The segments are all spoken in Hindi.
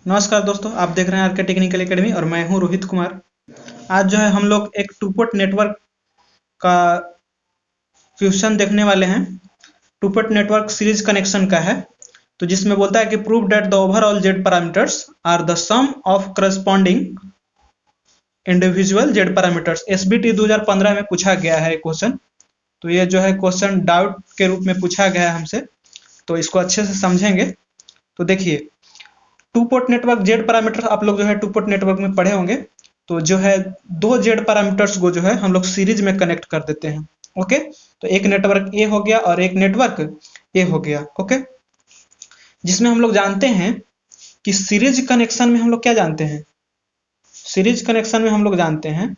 नमस्कार दोस्तों, आप देख रहे हैं आरके टेक्निकल एकेडमी और मैं हूं रोहित कुमार। आज जो है हम लोग एक टू पोर्ट नेटवर्क का क्वेश्चन देखने वाले हैं। Two port network series connection का है, तो जिसमें बोलता है कि prove that the overall Z parameters are the sum of corresponding individual Z parameters. SBT 2015 में पूछा गया है क्वेश्चन। तो ये जो है क्वेश्चन डाउट के रूप में पूछा गया है हमसे, तो इसको अच्छे से समझेंगे। तो देखिए, to port network Z parameter आप लोग जो है टू पोर्ट नेटवर्क में पढ़े होंगे। तो जो है दो जेड पैरामीटर्स को जो है हम लोग सीरीज में कनेक्ट कर देते हैं। ओके, तो एक नेटवर्क ए हो गया और एक नेटवर्क ए हो गया। ओके, जिसमें हम लोग जानते हैं कि सीरीज कनेक्शन में हम लोग क्या जानते हैं, सीरीज कनेक्शन में हम लोग जानते हैं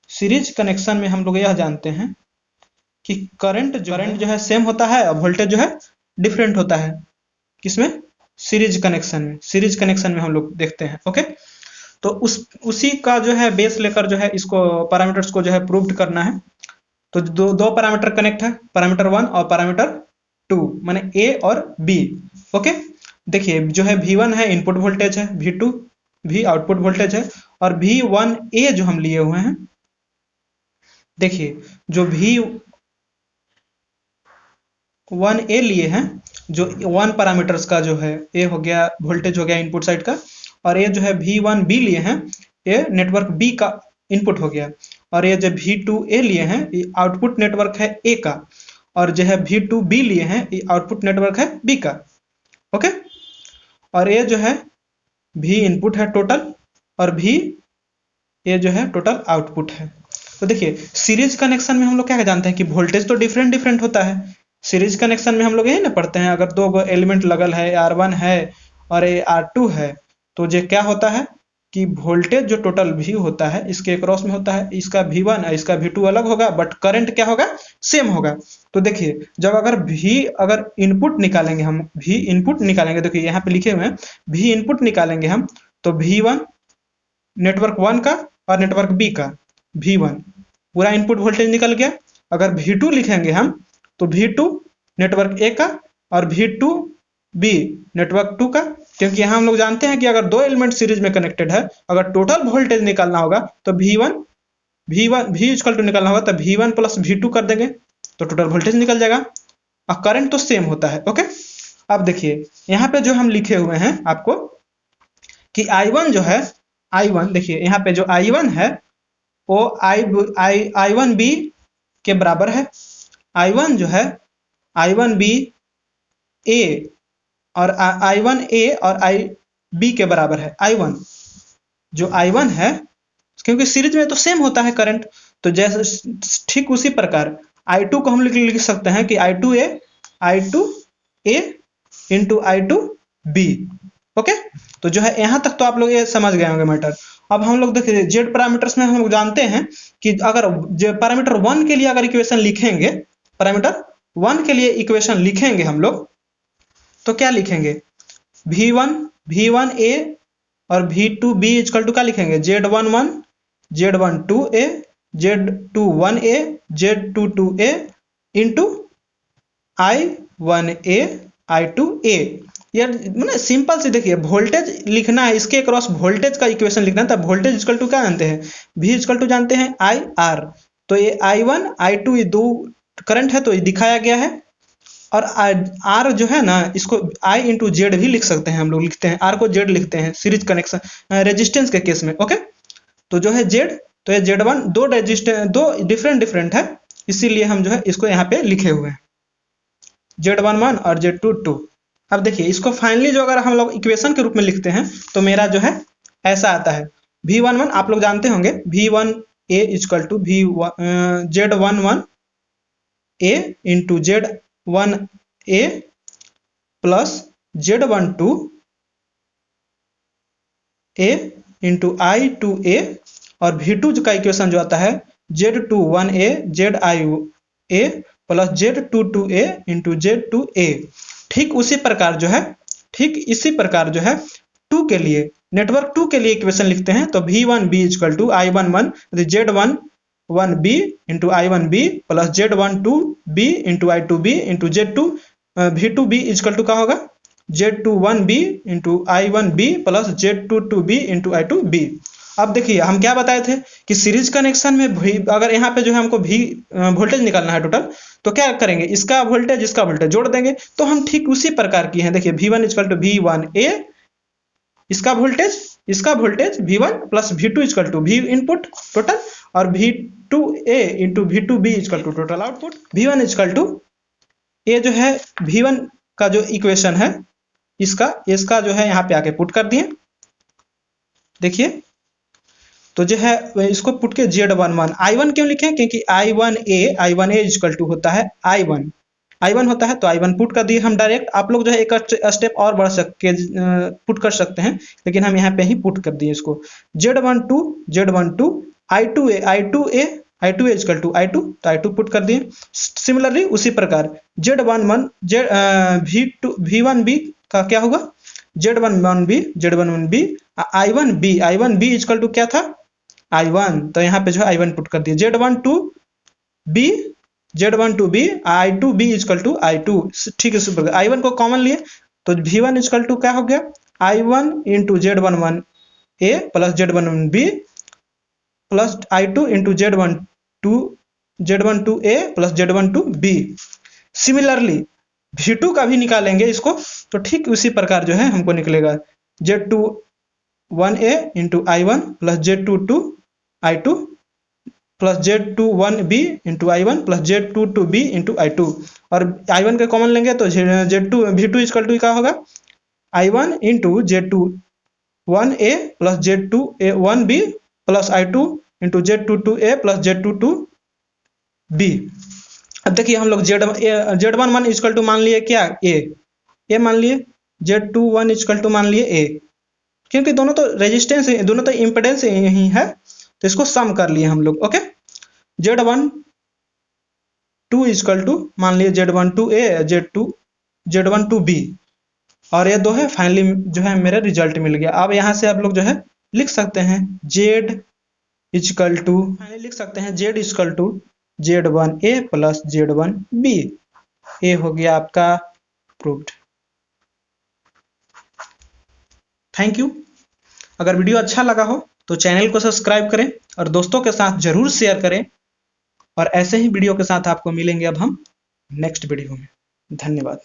सीरीज कनेक्शन में हम लोग यह जानते हैं कि करंट जो है सेम होता है और वोल्टेज जो है डिफरेंट होता है। किसमें? सीरीज कनेक्शन में हम लोग देखते हैं। ओके, तो उसी का जो है बेस लेकर जो है इसको पैरामीटर्स को जो है प्रूव्ड करना है। तो दो पैरामीटर कनेक्ट है, पैरामीटर 1 और पैरामीटर 2, माने ए और बी। ओके, देखिए जो है V1 है इनपुट वोल्टेज है, V2 भी आउटपुट वोल्टेज है, और V1A जो हम लिए हुए हैं, देखिए जो V1A लिए हैं, जो 1 पैरामीटर्स का जो है ए हो गया वोल्टेज हो गया इनपुट साइड का, और ये जो है V1B लिए हैं ये नेटवर्क बी का इनपुट हो गया, और ये जो V2A लिए हैं ये आउटपुट नेटवर्क है ए का, और जो है V2B लिए हैं ये आउटपुट नेटवर्क है बी का। ओके, और ये जो है V इनपुट है टोटल और V ये जो है टोटल आउटपुट है। तो देखिए सीरीज कनेक्शन में हम लोग क्या जानते हैं कि वोल्टेज तो डिफरेंट होता है। सीरीज कनेक्शन में हम लोग यही ना पढ़ते हैं, अगर दो एलिमेंट लगल है, R1 है और ये R2 है, तो ये क्या होता है कि वोल्टेज जो टोटल V होता है इसके क्रॉस में होता है, इसका V1 और इसका V2 अलग होगा, बट करंट क्या होगा, सेम होगा। तो देखिए जब अगर इनपुट निकालेंगे हम, V इनपुट निकालेंगे, देखिए यहाँ पे लिखे हुए हैं V इनपुट निकालेंगे हम, तो V1 नेटवर्क 1 का और नेटवर्क बी का V1 पूरा इनपुट वोल्टेज निकल गया। अगर V2 लिखेंगे हम तो V2 नेटवर्क ए का और V2B नेटवर्क 2 का, क्योंकि यहाँ हम लोग जानते हैं कि अगर दो एलिमेंट सीरीज में कनेक्टेड है, अगर टोटल वोल्टेज निकालना होगा तो V इक्वल टू निकालना होगा तो V1 प्लस V2 कर देंगे तो टोटल वोल्टेज निकल जाएगा, और करंट तो सेम होता है। ओके, अब देखिए यहाँ पे जो हम लिखे हुए हैं आपको कि I1 जो है, I1 देखिए यहाँ पे जो I1 है वो I1B के बराबर है। I1 जो है I1B A और I1A और IB के बराबर है। I1 जो I1 है, क्योंकि सीरीज में तो सेम होता है करंट, तो जैसे ठीक उसी प्रकार I2 को हम लिख सकते हैं कि I2A इंटू I2B। ओके, तो जो है यहाँ तक तो आप लोग ये समझ गए होंगे मैटर। अब हम लोग देखिए जेड पैरामीटर्स में हम लोग जानते हैं कि अगर पैरामीटर 1 के लिए अगर इक्वेशन लिखेंगे, पैरामीटर 1 के लिए इक्वेशन लिखेंगे हम लोग, तो क्या लिखेंगे, V1A और V2B इक्वल टू क्या लिखेंगे, Z11 Z12A Z21A Z22A into I1A I2A। यार मतलब सिंपल से देखिए वोल्टेज लिखना है, इसके क्रॉस वोल्टेज का इक्वेशन लिखना है, तब वोल्टेज इक्वल टू क्या जानते हैं, V इक्वल टू जानते हैं IR। तो ये I1 I2 ये दो करंट है तो ये दिखाया गया है, और R जो है ना इसको I इंटू जेड भी लिख सकते हैं, हम लोग लिखते हैं R को Z लिखते हैं सीरीज कनेक्शन रेजिस्टेंस के केस में। ओके, तो जो है Z, तो ये Z1 दो रेजिस्टेंस दो डिफरेंट है, इसीलिए हम जो है इसको यहाँ पे लिखे हुए हैं Z11 और Z22। अब देखिए इसको फाइनली जो अगर हम लोग इक्वेशन के रूप में लिखते हैं तो मेरा जो है ऐसा आता है, V11 आप लोग जानते होंगे V1A equal to Z11A into Z1A plus Z12A into I2A, और V2 का इक्वेशन जो आता है Z21A ZIA plus Z22A into Z2A। ठीक इसी प्रकार जो है 2 के लिए, नेटवर्क 2 के लिए इक्वेशन लिखते हैं तो V1B equal to I11 Z11B into I1B plus Z12B into I2B into V2B equal to क्या होगा, Z21B into I1B plus Z22B into I2B। अब देखिए हम क्या बताए थे कि सीरीज कनेक्शन में अगर यहाँ पे जो है हमको भी वोल्टेज निकालना है टोटल, तो क्या करेंगे, इसका वोल्टेज जोड़ देंगे। तो हम ठीक उसी प्रकार की हैं। देखिए V1 इक्वल टू V1A, इसका voltage V1 plus V2 equal to V input total, और V2A into V2B equal to total output. V1 equal to ये जो है V1 का जो इक्वेशन है इसका जो है यहाँ पे आके पुट कर दिए। देखिए तो जो है इसको पुट के Z11 I1 क्यों लिखे, क्योंकि I1A इक्वल टू होता है I1 होता है, तो I1 पुट कर दिए हम डायरेक्ट। आप लोग जो है एक स्टेप और बढ़ सकते पुट कर सकते हैं, लेकिन हम यहाँ पे ही पुट कर दिए इसको। Z12 I2A equal to I2, तो I2 पुट कर दिए। सिमिलरली उसी प्रकार Z11 V1B का क्या होगा, Z11B I1B इक्वल टू क्या था I1, तो यहाँ पे जो है I1 पुट कर दिए। Z12B I2B equal to I2, ठीक है सुपर। I1 को कॉमन लिए तो V1 इक्वल टू क्या हो गया I1 into Z11A plus Z11B plus I2 into Z12A plus Z12B। Similarly V2 का भी निकालेंगे इसको, तो ठीक उसी प्रकार जो है हमको निकलेगा Z21A into I1 plus Z22 I2 plus Z21B into I1 plus Z22B into I2, और I1 के कॉमन लेंगे तो V2 इक्वल टू क्या होगा I1 into Z21A plus Z21B plus I2 into Z22A plus Z22B। अब देखिए हम लोग Z11 इक्वल टू मान लिए क्या A मान लिए, Z21 इक्वल टू मान लिए A, क्योंकि दोनों तो रेजिस्टेंस दोनों तो इम्पिडेंस यही है, तो इसको सम कर लिए हम लोग। ओके, Z12 इक्वल टू मान लिए Z12A Z12B, और ये दो है। फाइनली जो है मेरा रिजल्ट मिल गया। अब यहाँ से आप लोग जो है लिख सकते हैं Z इक्वल टू, फाइनली लिख सकते हैं Z equal to Z1A plus Z1B। ये हो गया आपका प्रूव्ड। Thank you. अगर वीडियो अच्छा लगा हो तो चैनल को सब्सक्राइब करें और दोस्तों के साथ जरूर शेयर करें, और ऐसे ही वीडियो के साथ आपको मिलेंगे अब हम नेक्स्ट वीडियो में। धन्यवाद।